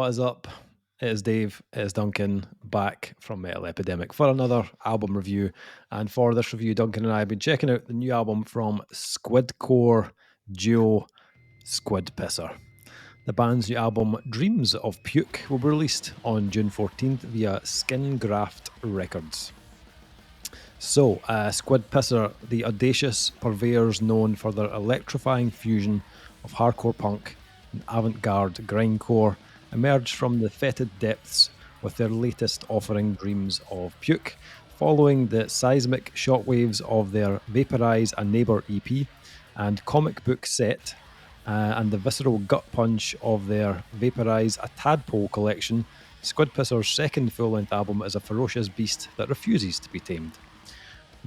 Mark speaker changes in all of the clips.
Speaker 1: What is up? It is Dave, it is Duncan, back from Metal Epidemic for another album review. And for this review, Duncan and I have been checking out the new album from Squidcore duo Squid Pisser. The band's new album, Dreams of Puke, will be released on June 14th via SKiN GRAFT Records. So, Squid Pisser, the audacious purveyors known for their electrifying fusion of hardcore punk and avant-garde grindcore, emerged from the fetid depths with their latest offering, Dreams of Puke, following the seismic shockwaves of their Vaporize a Neighbour EP and comic book set, and the visceral gut punch of their Vaporize a Tadpole collection. Squid Pisser's second full-length album is a ferocious beast that refuses to be tamed.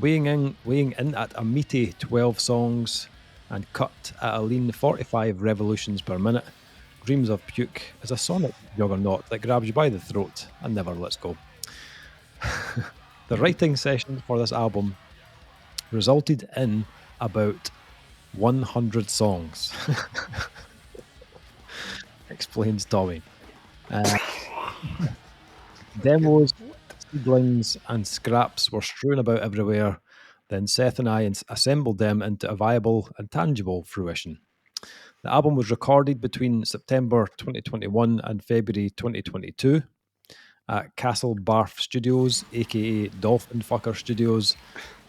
Speaker 1: Weighing in at a meaty 12 songs and cut at a lean 45 revolutions per minute, Dreams of Puke is a sonic juggernaut that grabs you by the throat and never lets go. The writing sessions for this album resulted in about 100 songs. Explains Tommy. Demos, seedlings and scraps were strewn about everywhere. Then Seth and I assembled them into a viable and tangible fruition. The album was recorded between September 2021 and February 2022 at Castle Barf Studios, aka Dolphin Fucker Studios,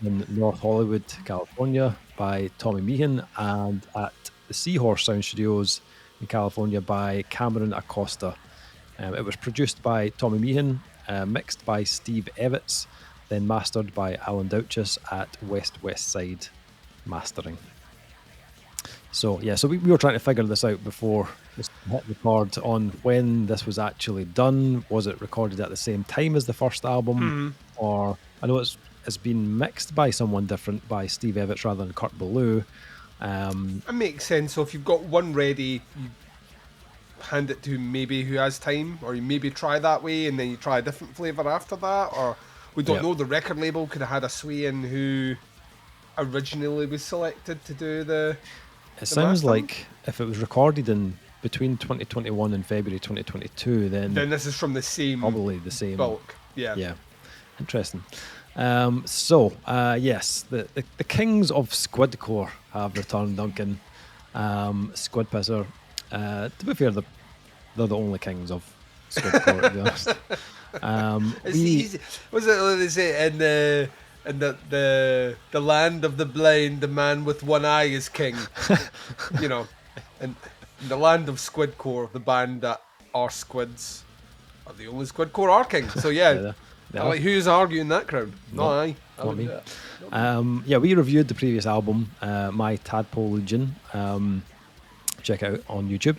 Speaker 1: in North Hollywood, California, by Tommy Meehan, and at the Seahorse Sound Studios in California by Cameron Acosta. It was produced by Tommy Meehan, mixed by Steve Evans, then mastered by Alan Douches at West Side Mastering. So we were trying to figure this out before we hit record on when this was actually done. Was it recorded at the same time as the first album? Or I know it's been mixed by someone different, by Steve Evans rather than Kurt Ballou.
Speaker 2: It makes sense. So if you've got one ready, you hand it to maybe who has time, or you maybe try that way and then you try a different flavour after that, or we don't know, the record label could have had a sway in who originally was selected to do the...
Speaker 1: It sounds like if it was recorded in between 2021 and February 2022, then
Speaker 2: this is from the same...
Speaker 1: Probably the same.
Speaker 2: Bulk, yeah.
Speaker 1: Yeah, interesting. Yes, the kings of Squidcore have returned, Duncan. Squid Pisser. To be fair, they're the only kings of Squidcore, to be honest.
Speaker 2: It's easy. Was it what they say in the land of the blind, the man with one eye is king. You know, and in the land of Squidcore, the band that are squids are the only Squidcore are king. So yeah, like, who's arguing that crowd? Not me. We reviewed the previous album, My Tadpole Legion. Check it out on YouTube.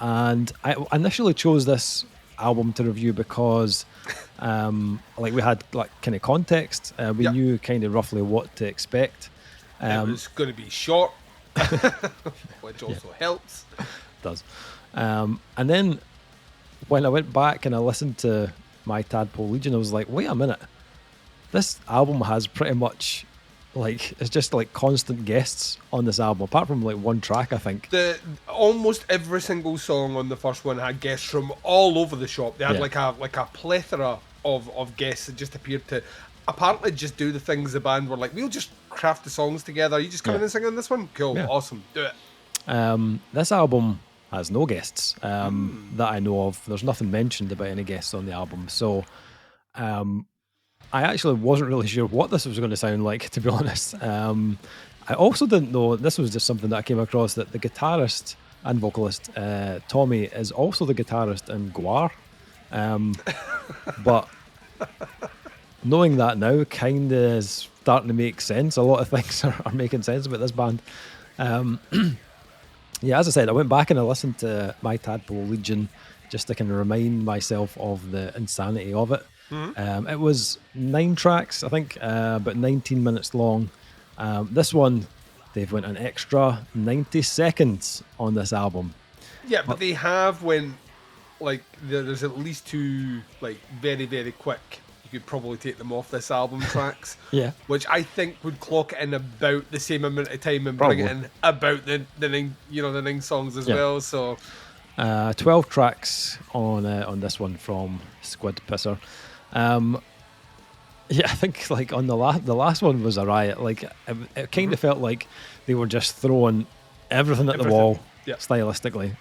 Speaker 2: And I initially chose this album to review because we had kind of context. We knew kind of roughly what to expect. It was going to be short, which also helps.
Speaker 1: It does. And then when I went back and I listened to My Tadpole Legion, I was like, wait a minute, this album has pretty much it's just constant guests on this album, apart from one track, I think.
Speaker 2: Almost every single song on the first one had guests from all over the shop. They had like a plethora of guests that just appeared to apparently just do the things the band were like, we'll just craft the songs together. You just come in and sing on this one? Cool, awesome, do it.
Speaker 1: This album has no guests that I know of. There's nothing mentioned about any guests on the album, so I actually wasn't really sure what this was going to sound like, to be honest. I also didn't know, this was just something that I came across, that the guitarist and vocalist Tommy is also the guitarist in Guar. But knowing that now kind of is starting to make sense. A lot of things are making sense about this band. As I said, I went back and I listened to My Tadpole Legion just to kind of remind myself of the insanity of it. It was 9 tracks, I think, about 19 minutes long. This one, they've went an extra 90 seconds on this album.
Speaker 2: Yeah, but they have when, there's at least 2, very, very quick. You could probably take them off this album tracks.
Speaker 1: Yeah.
Speaker 2: Which I think would clock in about the same amount of time and bring it in about the 9 songs as well. So
Speaker 1: 12 tracks on this one from Squid Pisser. Yeah, I think like on the last one was a riot. Like it kind of felt like they were just throwing everything at the wall, stylistically.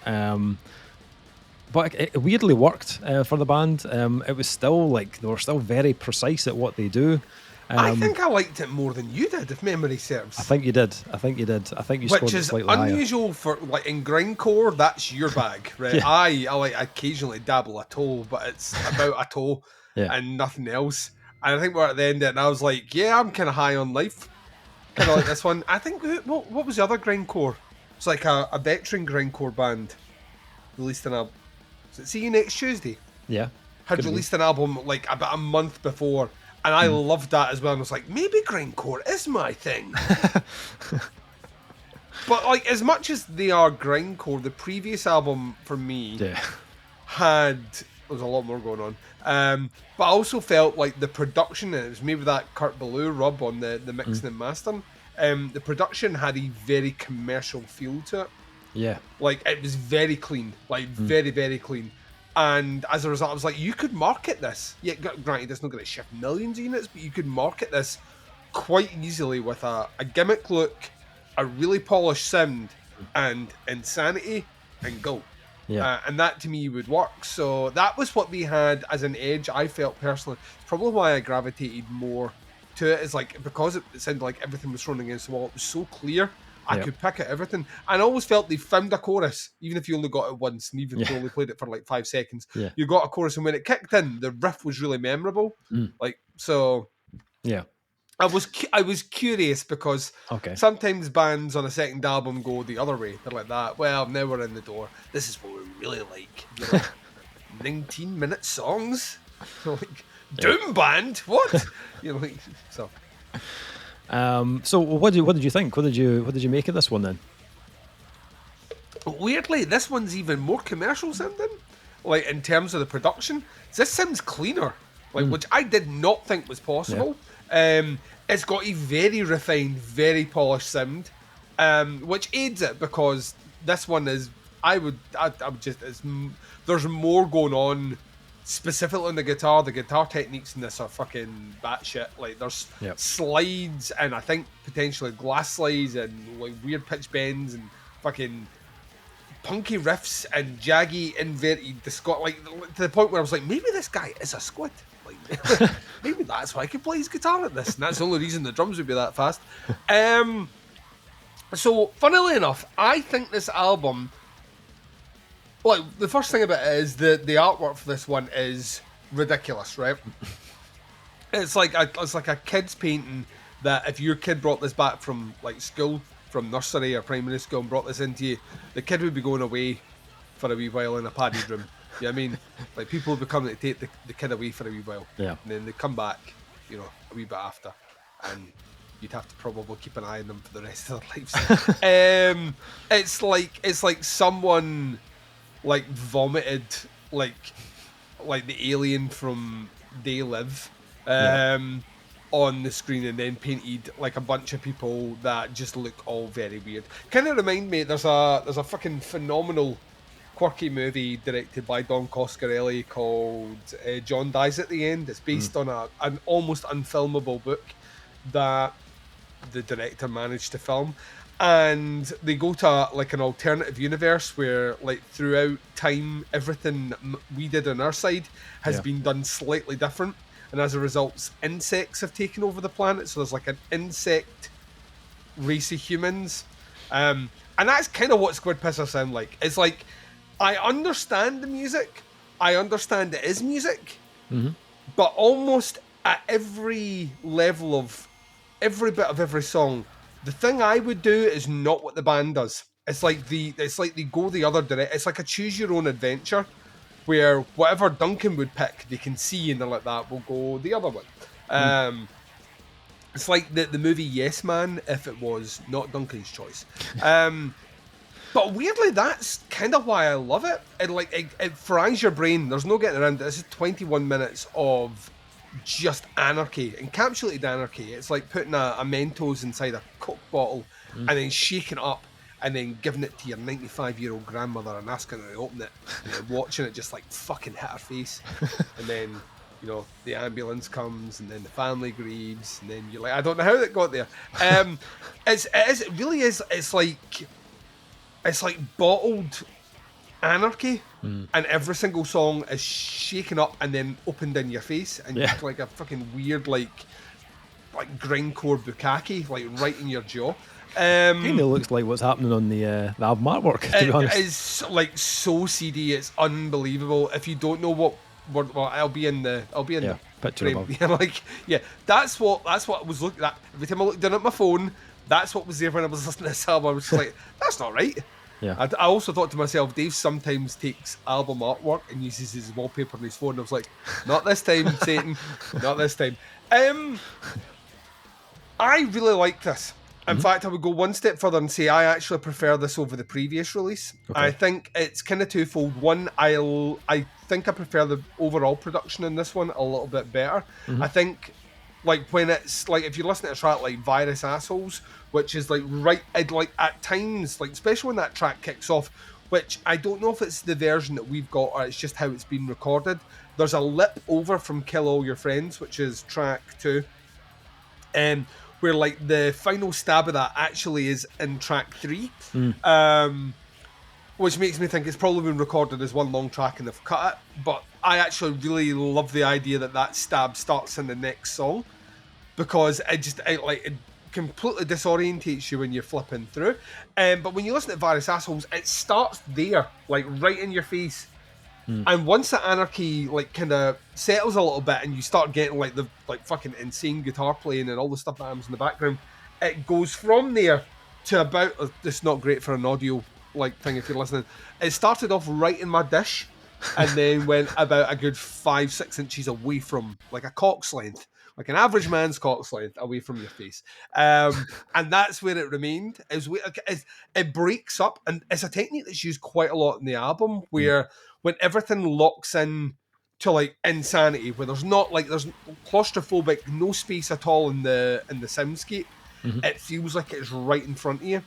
Speaker 1: But it weirdly worked for the band. It was still like they were still very precise at what they do.
Speaker 2: I think I liked it more than you did, if memory serves.
Speaker 1: I think you did. I think you scored it slightly higher. Which is
Speaker 2: unusual for like in grindcore. That's your bag, right?
Speaker 1: Yeah.
Speaker 2: I like occasionally dabble a toe, but it's about a toe and nothing else. And I think we're at the end of it, and I was like, yeah, I'm kind of high on life. Kind of like this one. I think what was the other grindcore? It's like a veteran grindcore band released an album. See You Next Tuesday.
Speaker 1: Yeah.
Speaker 2: Had released an album like about a month before. And I loved that as well. And I was like, maybe grindcore is my thing. But like, as much as they are grindcore, the previous album for me there was a lot more going on. But I also felt like the production, and it was maybe that Kurt Ballou rub on the mixing and mastering. The production had a very commercial feel to it.
Speaker 1: Yeah.
Speaker 2: Like, it was very clean. Like, very, very clean. And as a result, I was like, you could market this. Yeah, granted, it's not going to shift millions of units, but you could market this quite easily with a gimmick look, a really polished sound, and insanity, and go.
Speaker 1: Yeah.
Speaker 2: And that, to me, would work. So that was what they had as an edge, I felt personally. It's probably why I gravitated more to it, is like, because it sounded like everything was thrown against the wall. It was so clear. I could pick at everything. And I always felt they found a chorus, even if you only got it once, and even if you only played it for like 5 seconds.
Speaker 1: Yeah.
Speaker 2: You got a chorus, and when it kicked in, the riff was really memorable. Like, so...
Speaker 1: Yeah.
Speaker 2: I was curious because sometimes bands on a second album go the other way. They're like that. Well, now we're in the door. This is what we really like. You know, 19-minute songs. Like, Doom band? What? You know, like, so...
Speaker 1: So what did you think? What did you make of this one then?
Speaker 2: Weirdly, this one's even more commercial sounding. Like, in terms of the production, this sounds cleaner. Like, which I did not think was possible. It's got a very refined, very polished sound, which aids it because this one is. I would just. There's more going on. Specifically on the guitar techniques in this are fucking batshit. Like, there's slides and I think potentially glass slides and like weird pitch bends and fucking punky riffs and jaggy inverted like to the point where I was like, maybe this guy is a squid. Like, maybe that's why I could play his guitar at this, and that's the only reason the drums would be that fast. So, funnily enough, I think this album. Like, the first thing about it is the artwork for this one is ridiculous, right? It's like a kid's painting that if your kid brought this back from like school, from nursery or primary school and brought this into you, the kid would be going away for a wee while in a padded room. You know what I mean? Like, people would be coming to take the kid away for a wee while.
Speaker 1: Yeah.
Speaker 2: And then they come back, you know, a wee bit after. And you'd have to probably keep an eye on them for the rest of their lives. It's like someone... like vomited like the alien from They Live on the screen, and then painted like a bunch of people that just look all very weird. Kind of remind me, there's a fucking phenomenal quirky movie directed by Don Coscarelli called John Dies at the End. It's based on an almost unfilmable book that the director managed to film. And they go to like an alternative universe where, like, throughout time, everything we did on our side has been done slightly different, and as a result, insects have taken over the planet. So there's like an insect race of humans, and that's kind of what Squid Pisser sound like. It's like, I understand the music, I understand it is music, but almost at every level of every bit of every song. The thing I would do is not what the band does. It's like they go the other direction. It's like a choose your own adventure, where whatever Duncan would pick, they can see and they're like, that will go the other one. It's like the movie Yes Man if it was not Duncan's choice. But weirdly, that's kind of why I love it. It fries your brain. There's no getting around it. This is 21 minutes of just anarchy, encapsulated anarchy. It's like putting a Mentos inside a Coke bottle and then shaking it up and then giving it to your 95-year-old grandmother and asking her to open it, and then watching it just like fucking hit her face, and then the ambulance comes, and then the family grieves, and then you're like, I don't know how it got there. It really is. It's like bottled anarchy, and every single song is shaken up and then opened in your face, and you're like a fucking weird like grindcore bukkake, like right in your jaw.
Speaker 1: Kind of looks like what's happening on the album artwork, to be honest.
Speaker 2: It is like so CD. It's unbelievable. If you don't know what I'll be in the
Speaker 1: picture
Speaker 2: frame.
Speaker 1: above.
Speaker 2: That's what I was looking at. Every time I looked down at my phone, that's what was there when I was listening to this album. I was just like, that's not right.
Speaker 1: Yeah.
Speaker 2: I also thought to myself, Dave sometimes takes album artwork and uses his wallpaper on his phone. I was like, not this time, Satan. Not this time. I really like this. In fact, I would go one step further and say I actually prefer this over the previous release. Okay. I think it's kind of twofold. One, I think I prefer the overall production in this one a little bit better. I think, like, when it's like, if you're listening to a track like Virus Assholes, which is like like at times, like especially when that track kicks off, which I don't know if it's the version that we've got or it's just how it's been recorded. There's a lip over from Kill All Your Friends, which is track 2. Where like the final stab of that actually is in track 3, which makes me think it's probably been recorded as one long track and they've cut it. But I actually really love the idea that stab starts in the next song, because it completely disorientates you when you're flipping through. But when you listen to Virus Assholes, it starts there, like right in your face. And once the anarchy like kind of settles a little bit and you start getting like the fucking insane guitar playing and all the stuff that happens in the background, it goes from there to about, it's not great for an audio like thing if you're listening, it started off right in my dish and then went about a good 5-6 inches away from, like a cock's length, like an average man's cock's length away from your face. And that's where it remained. It breaks up, and it's a technique that's used quite a lot in the album, where when everything locks in to like insanity, where there's claustrophobic, no space at all in the soundscape, it feels like it's right in front of you.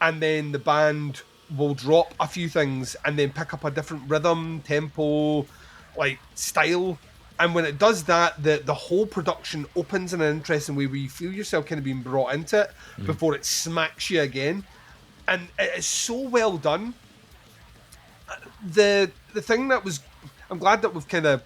Speaker 2: And then the band will drop a few things and then pick up a different rhythm, tempo, like style. And when it does that, the whole production opens in an interesting way where you feel yourself kind of being brought into it before it smacks you again. And it is so well done. The thing that was, I'm glad that we've kind of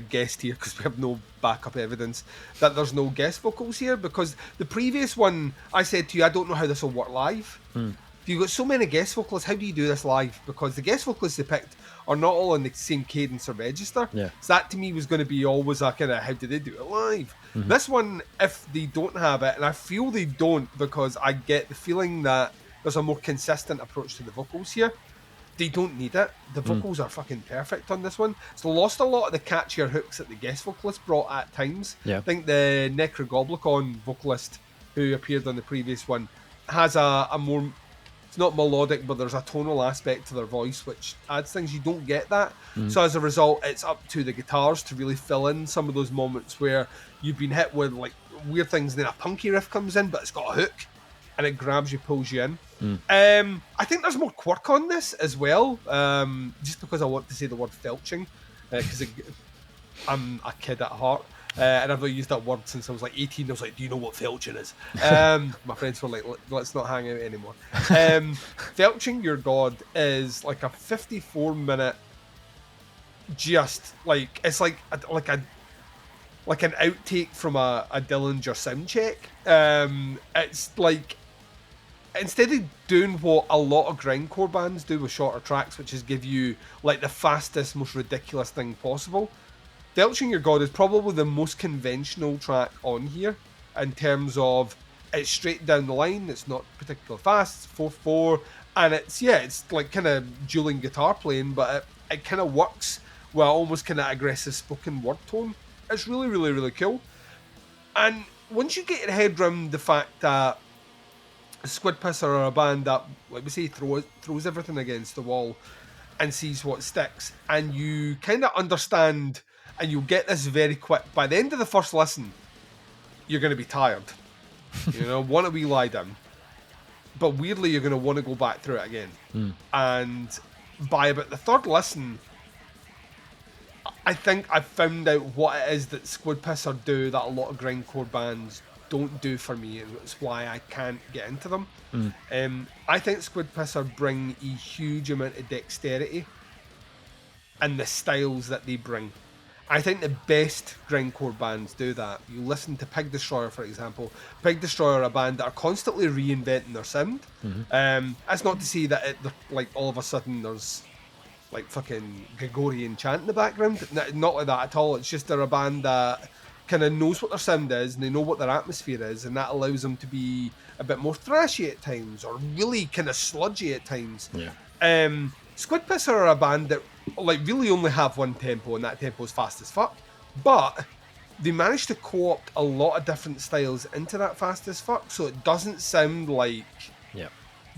Speaker 2: guessed here, because we have no backup evidence that there's no guest vocals here, because the previous one I said to you, I don't know how this will work live. If you've got so many guest vocalists, how do you do this live? Because the guest vocalists they picked are not all in the same cadence or register. So that to me was going to be always a kind of, how do they do it live? This one, if they don't have it, and I feel they don't, because I get the feeling that there's a more consistent approach to the vocals here, they don't need it. The vocals are fucking perfect on this one. It's lost a lot of the catchier hooks that the guest vocalist brought at times. I think the Necrogoblicon vocalist who appeared on the previous one has a more, it's not melodic, but there's a tonal aspect to their voice which adds things. You don't get that. So as a result, it's up to the guitars to really fill in some of those moments where you've been hit with like weird things, and then a punky riff comes in, but it's got a hook and it grabs you, pulls you in. I think there's more quirk on this as well, just because I want to say the word felching, because I'm a kid at heart, and I've not used that word since I was like 18. I was like, do you know what felching is? My friends were like, let's not hang out anymore. Felching Your God is like a 54-minute, just like, it's like an outtake from a Dillinger sound check. It's like, instead of doing what a lot of grindcore bands do with shorter tracks, which is give you like the fastest, most ridiculous thing possible, Felching Your God is probably the most conventional track on here in terms of it's straight down the line, it's not particularly fast, it's 4/4, and it's like kind of dueling guitar playing, but it kind of works with almost kind of aggressive spoken word tone. It's really, really, really cool. And once you get your head around the fact that Squid Pisser are a band that, like we say, throws everything against the wall and sees what sticks, and you kind of understand, and you'll get this very quick. By the end of the first listen, you're going to be tired. Want a wee lie down. but weirdly you're going to want to go back through it again. And by about the third listen, I think I've found out what it is that Squid Pisser do that a lot of grindcore bands don't do for me, and it's why I can't get into them. I think Squid Pisser bring a huge amount of dexterity in the styles that they bring. I think the best grindcore bands do that. You listen to Pig Destroyer, for example. Pig Destroyer are a band that are constantly reinventing their sound. That's not to say that like all of a sudden there's like fucking Gregorian chant in the background. Not like that at all. It's just they're a band that kind of knows what their sound is and they know what their atmosphere is, and that allows them to be a bit more thrashy at times or really kind of sludgy at times. Squid Pisser are a band that like really only have one tempo, and that tempo is fast as fuck. But they managed to co-opt a lot of different styles into that fast as fuck, so it doesn't sound like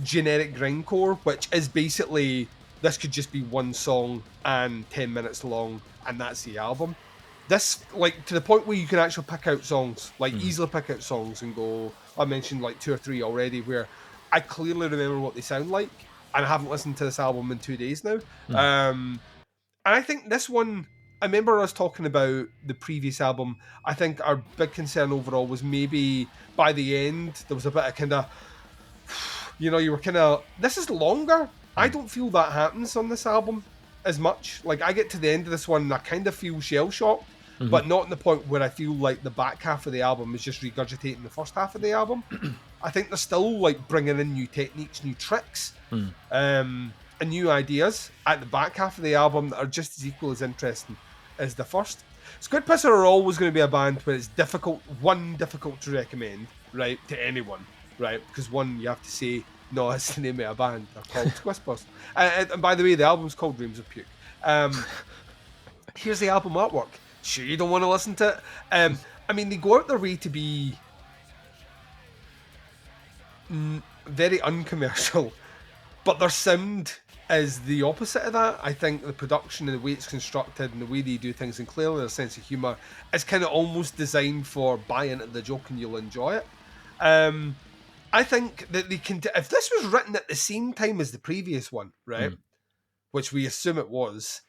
Speaker 2: generic grindcore, which is basically this could just be one song and 10 minutes long, and that's the album. This, like, to the point where you can actually pick out songs, like easily pick out songs and go, I mentioned like 2 or 3 already, where I clearly remember what they sound like, and I haven't listened to this album in 2 days now. And I think this one, I remember us talking about the previous album. I think our big concern overall was maybe by the end, there was a bit of kind of, you know, you were kind of, this is longer. I don't feel that happens on this album as much. Like, I get to the end of this one and I kind of feel shell-shocked, but not in the point where I feel like the back half of the album is just regurgitating the first half of the album. I think they're still, like, bringing in new techniques, new tricks, and new ideas at the back half of the album that are just as equal as interesting as the first. Squid Pisser are always going to be a band where it's difficult to recommend, right, to anyone, right? Because one, you have to say, no, it's the name of a band. They're called Squid Pisser. And by the way, the album's called Dreams of Puke. Here's the album artwork. Sure, you don't want to listen to it? I mean, they go out their way to be very uncommercial, but their sound is the opposite of that. I think the production and the way it's constructed and the way they do things, and clearly their sense of humour, is kind of almost designed for buy into the joke and you'll enjoy it. I think that they can. If this was written at the same time as the previous one, right, which we assume it was,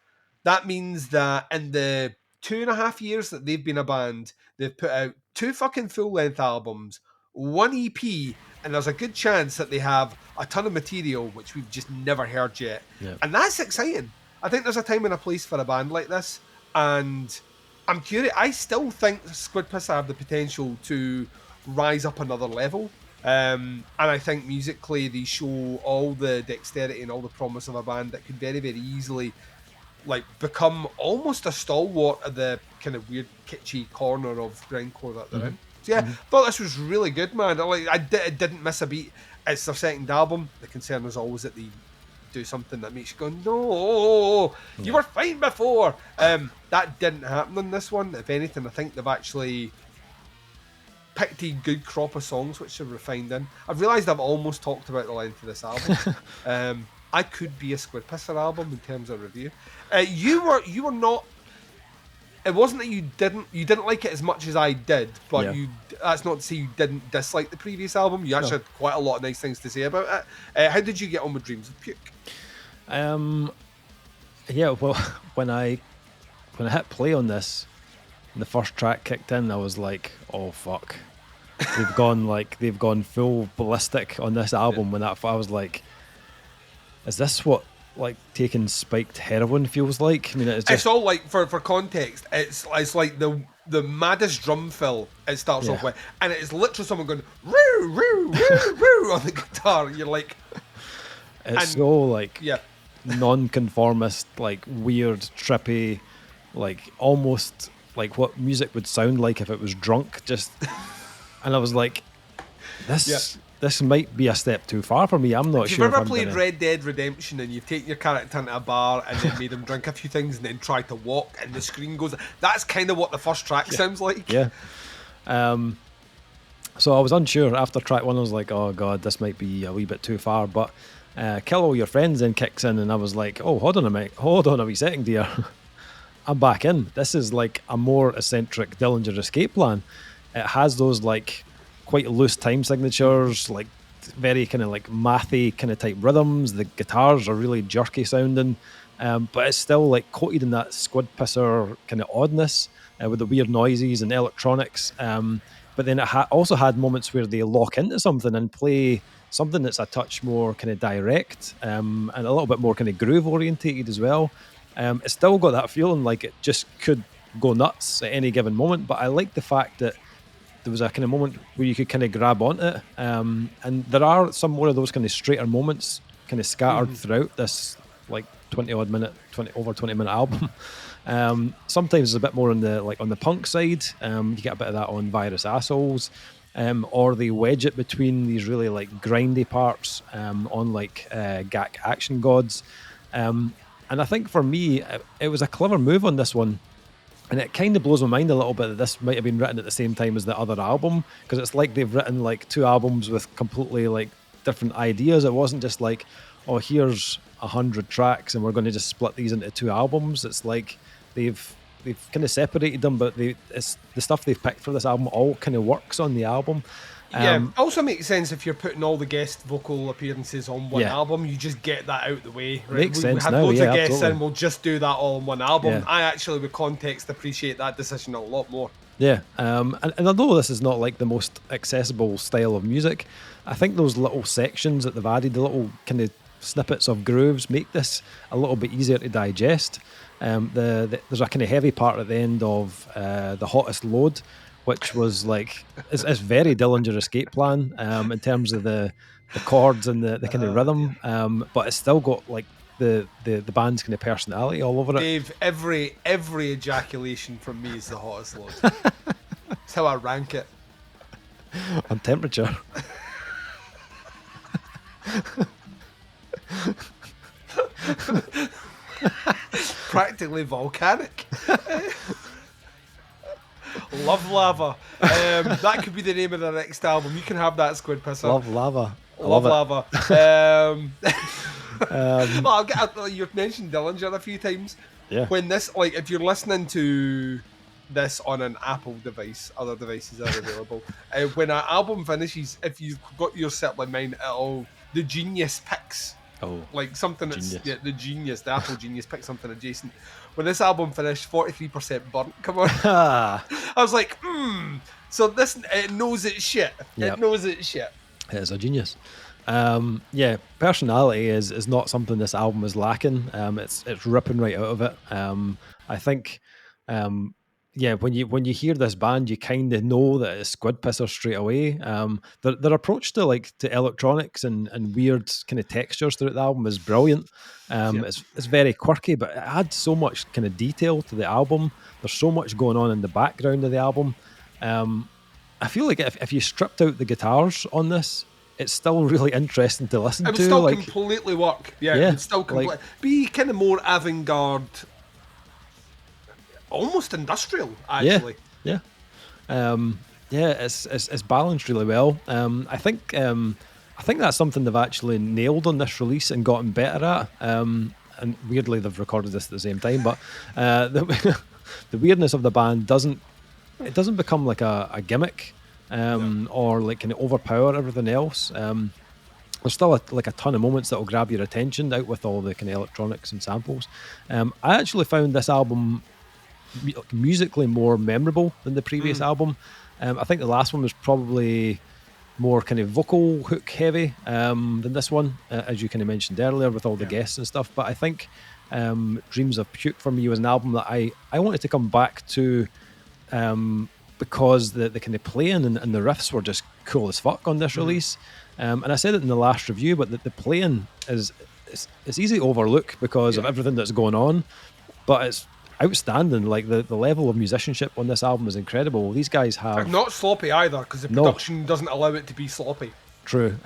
Speaker 2: that means that in the 2.5 years that they've been a band, they've put out 2 fucking full-length albums, 1 EP, and there's a good chance that they have a ton of material which we've just never heard yet. And that's exciting. I think there's a time and a place for a band like this, and I'm curious. I still think Squid Pisser have the potential to rise up another level. And I think musically they show all the dexterity and all the promise of a band that could very, very easily like become almost a stalwart of the kind of weird kitschy corner of grindcore that they're in. So yeah, thought this was really good, man. I didn't miss a beat. It's their second album. The concern was always that they do something that makes you go, no, you were fine before. That didn't happen on this one. If anything, I think they've actually picked a good crop of songs which are refined in. I've realised I've almost talked about the length of this album. I could be a Squid Pisser album in terms of review. You were not. It wasn't that you didn't like it as much as I did, but that's not to say you didn't dislike the previous album. You actually had quite a lot of nice things to say about it. How did you get on with Dreams of Puke?
Speaker 1: Yeah, well, when I hit play on this, and the first track kicked in, I was like, oh fuck. They've gone full ballistic on this album. When I was like, is this what like taking spiked heroin feels like? I mean, it's
Speaker 2: all like for context. It's like the maddest drum fill it starts off with, and it's literally someone going woo woo woo woo on the guitar. You're like,
Speaker 1: it's so like non-conformist, like weird, trippy, like almost like what music would sound like if it was drunk. Just, and I was like, this might be a step too far for me. I'm not sure.
Speaker 2: If you've ever played Red Dead Redemption and you've taken your character into a bar and then made him drink a few things and then tried to walk and the screen goes, that's kind of what the first track sounds like.
Speaker 1: Yeah. So I was unsure. After track 1, I was like, oh god, this might be a wee bit too far. But Kill All Your Friends then kicks in, and I was like, oh, hold on a wee second, dear. I'm back in. This is like a more eccentric Dillinger escape plan. It has those like quite loose time signatures, like very kind of like mathy kind of type rhythms. The guitars are really jerky sounding, but it's still like coated in that Squid Pisser kind of oddness with the weird noises and electronics. But then it also had moments where they lock into something and play something that's a touch more kind of direct and a little bit more kind of groove orientated as well. It's still got that feeling like it just could go nuts at any given moment, but I like the fact that there was a kind of moment where you could kind of grab onto it, and there are some more of those kind of straighter moments kind of scattered throughout this like 20 minute album. Sometimes it's a bit more on the punk side. You get a bit of that on Virus Assholes, or they wedge it between these really like grindy parts on like GAC Action Gods. And I think for me, it was a clever move on this one. And it kind of blows my mind a little bit that this might have been written at the same time as the other album, because it's like they've written like two albums with completely like different ideas. It wasn't just like, oh, here's 100 tracks and we're going to just split these into two albums. It's like they've kind of separated them, but it's the stuff they've picked for this album all kind of works on the album.
Speaker 2: Yeah, also makes sense if you're putting all the guest vocal appearances on one album. You just get that out the way. Right?
Speaker 1: Makes sense.
Speaker 2: We had
Speaker 1: now,
Speaker 2: loads of guests
Speaker 1: absolutely.
Speaker 2: in, we'll just do that all in one album.
Speaker 1: Yeah.
Speaker 2: I actually, with context, appreciate that decision a lot more.
Speaker 1: Yeah, and although this is not like the most accessible style of music, I think those little sections that they've added, the little kind of snippets of grooves, make this a little bit easier to digest. There's a kind of heavy part at the end of The Hottest Load, which was like, it's very Dillinger Escape Plan in terms of the chords and the kind of rhythm, but it's still got like the band's kind of personality all over it.
Speaker 2: Dave, every ejaculation from me is The Hottest Load. That's how I rank it.
Speaker 1: On temperature.
Speaker 2: Practically volcanic. Love Lava. That could be the name of the next album. You can have that, Squid Pisser.
Speaker 1: Love Lava.
Speaker 2: Love Lava. Well, you've mentioned Dillinger a few times.
Speaker 1: Yeah.
Speaker 2: When this, like, if you're listening to this on an Apple device, other devices are available. When an album finishes, if you've got your set like mine, the Genius picks.
Speaker 1: Oh,
Speaker 2: like something that's the Apple Genius picks something adjacent. When this album finished, 43% burnt. Come on, I was like, so this, it knows its shit.
Speaker 1: Yep.
Speaker 2: It knows its shit.
Speaker 1: It is a genius. Yeah, personality is not something this album is lacking. It's ripping right out of it. I think, yeah, when you hear this band, you kind of know that it's Squid Pisser straight away. Their approach to electronics and weird kind of textures throughout the album is brilliant. It's very quirky, but it adds so much kind of detail to the album. There's so much going on in the background of the album. I feel like if you stripped out the guitars on this, it's still really interesting to listen to.
Speaker 2: It would still completely work. Yeah, it would still be kind of more avant-garde, almost industrial, actually.
Speaker 1: Yeah. It's balanced really well. I think that's something they've actually nailed on this release and gotten better at. And weirdly, they've recorded this at the same time, but the weirdness of the band doesn't become like a gimmick or like kind of overpower everything else. There's still a ton of moments that will grab your attention out with all the kind of electronics and samples. I actually found this album musically more memorable than the previous album. I think the last one was probably more kind of vocal hook heavy than this one, as you kind of mentioned earlier with all the guests and stuff. But I think Dreams of Puke for me was an album that I wanted to come back to because the kind of playing and the riffs were just cool as fuck on this release. And I said it in the last review, but the playing is easy to overlook because of everything that's going on, but it's outstanding. Like the level of musicianship on this album is incredible. These guys have
Speaker 2: not sloppy either, because the production doesn't allow it to be sloppy.
Speaker 1: True.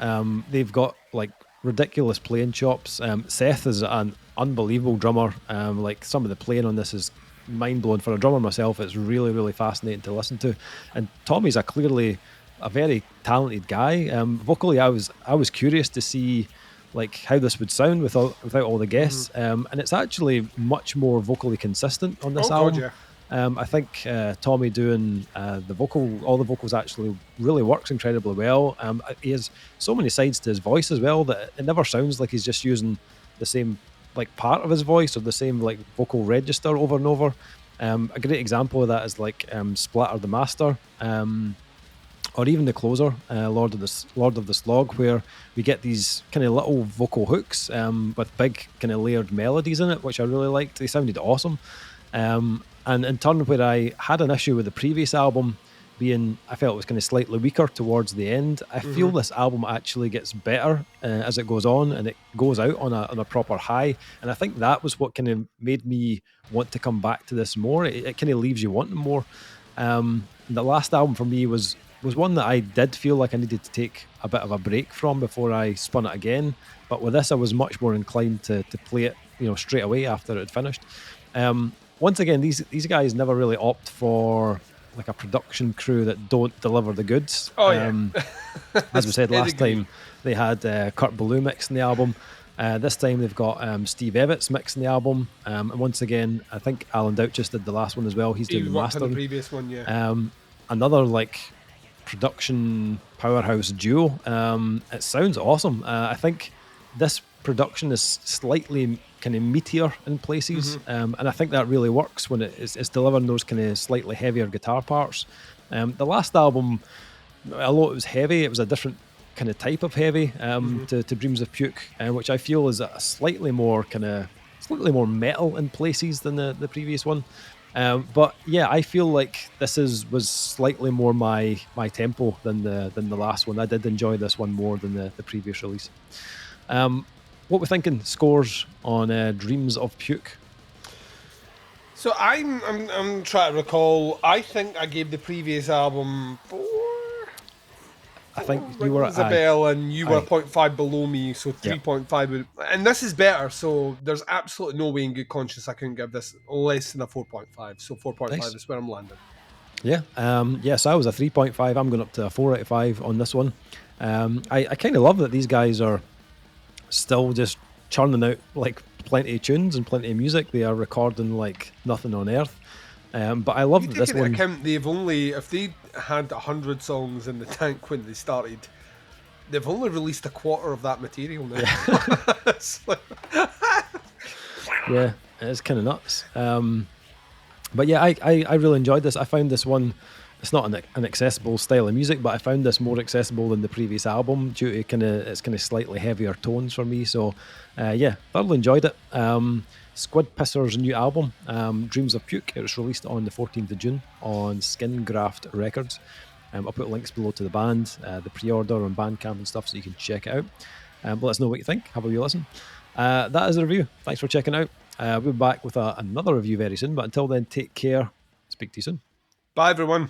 Speaker 1: They've got like ridiculous playing chops. Seth is an unbelievable drummer. Like some of the playing on this is mind blowing. For a drummer myself, it's really, really fascinating to listen to. And Tommy's clearly a very talented guy. Vocally, I was curious to see like how this would sound without all the guests. And it's actually much more vocally consistent on this album.
Speaker 2: God,
Speaker 1: I think Tommy doing all the vocals actually really works incredibly well. He has so many sides to his voice as well that it never sounds like he's just using the same like part of his voice or the same like vocal register over and over. A great example of that is like Splatter the Master. Or even the closer, Lord of the Slog, where we get these kind of little vocal hooks with big kind of layered melodies in it, which I really liked. They sounded awesome. And in turn, where I had an issue with the previous album being, I felt it was kind of slightly weaker towards the end. I feel this album actually gets better as it goes on, and it goes out on a proper high. And I think that was what kind of made me want to come back to this more. It kind of leaves you wanting more. The last album for me was one that I did feel like I needed to take a bit of a break from before I spun it again. But with this, I was much more inclined to play it, straight away after it had finished. Once again, these guys never really opt for like a production crew that don't deliver the goods.
Speaker 2: Oh yeah.
Speaker 1: As we said last time, they had Kurt Ballou mixing the album. This time they've got Steve Evans mixing the album. And once again, I think Alan Douch just did the last one as well. He's doing the mastering.
Speaker 2: The previous one, yeah.
Speaker 1: Another like production powerhouse duo. It sounds awesome. I think this production is slightly kind of meatier in places, and I think that really works when it's delivering those kind of slightly heavier guitar parts. The last album, although it was heavy, it was a different kind of type of heavy to Dreams of Puke, which I feel is a slightly more metal in places than the previous one. But yeah, I feel like this was slightly more my tempo than the last one. I did enjoy this one more than the previous release. What we're thinking scores on Dreams of Puke?
Speaker 2: So I'm trying to recall. I think I gave the previous album 4.
Speaker 1: I think you were
Speaker 2: Isabel and you were 0.5 below me, so 3.5. And this is better, so there's absolutely no way in good conscience I couldn't give this less than a 4.5. So 4.5 is where I'm landing.
Speaker 1: Yeah. Yes, I was a 3.5. I'm going up to a 4 out of 5 on this one. I kind of love that these guys are still just churning out like plenty of tunes and plenty of music. They are recording like nothing on earth. But I love that this one.
Speaker 2: Account, if they had 100 songs in the tank when they started, they've only released a quarter of that material now.
Speaker 1: Yeah, it's kind of nuts. But yeah, I really enjoyed this. I found this one, it's not an accessible style of music, but I found this more accessible than the previous album due to its kind of slightly heavier tones for me. So yeah, thoroughly enjoyed it. Squid Pisser's new album, Dreams of Puke. It was released on the 14th of June on SKiN GRAFT Records. I'll put links below to the band, the pre-order on Bandcamp and stuff so you can check it out. Let us know what you think. Have a wee listen. That is the review. Thanks for checking out. We'll be back with another review very soon, but until then, take care. Speak to you soon.
Speaker 2: Bye, everyone.